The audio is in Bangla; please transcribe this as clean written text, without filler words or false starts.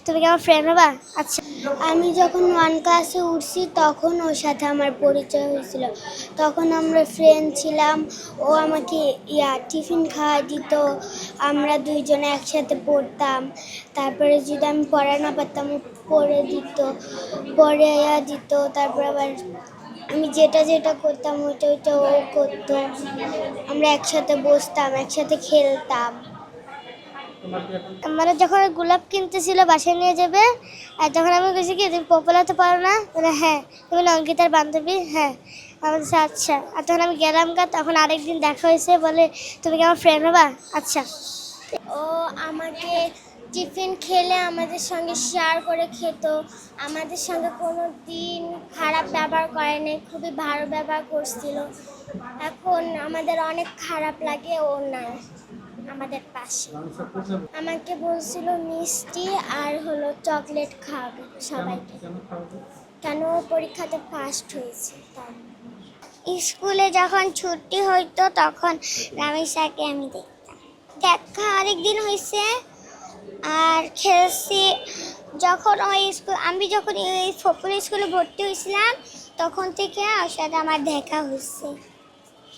তুমি কি আমার ফ্রেন্ড হবা? আচ্ছা। আমি যখন 1 ক্লাসে উঠছি তখন ওর সাথে আমার পরিচয় হয়েছিল। তখন আমরা ফ্রেন্ড ছিলাম। ও আমাকে টিফিন খাওয়া দিত। আমরা দুইজনে একসাথে পড়তাম। তারপরে যদি আমি পড়া না পারতাম ও পড়াইয়া দিত। তারপর আবার আমি যেটা করতাম ওইটা ও করতো। আমরা একসাথে বসতাম, একসাথে খেলতাম। আমরা যখন গোলাপ কিনতেছিল বাসায় নিয়ে যাবে, আর যখন আমি বলছি কি তুমি পপুলার তো পারো না, বলে হ্যাঁ। তুমি না অঙ্কিতার বান্ধবী? হ্যাঁ। আমার কাছে আচ্ছা। আর তখন আমি গেলাম গা, তখন আরেকদিন দেখা হয়েছে, বলে তুমি কি আমার ফ্রেন্ড হবা? আচ্ছা। ও আমাকে টিফিন খেলে আমাদের সঙ্গে শেয়ার করে খেত। আমাদের সঙ্গে কোনো দিন খারাপ ব্যবহার করেনি, খুবই ভালো ব্যবহার করছিল। এখন আমাদের অনেক খারাপ লাগে ও নাই আমাদের পাশে। আমাকে বলছিল মিষ্টি আর হলো চকলেট খাওয়াবে সবাইকে, কেন ও পরীক্ষাতে ফার্স্ট হয়েছে তাই। স্কুলে যখন ছুটি হইতো তখন রামেশাকে আমি দেখতাম। দেখা অনেকদিন হয়েছে আর খেলছি। যখন আমি যখন এই ফকুল স্কুলে ভর্তি হয়েছিলাম তখন থেকে ওর সাথে আমার দেখা হয়েছে।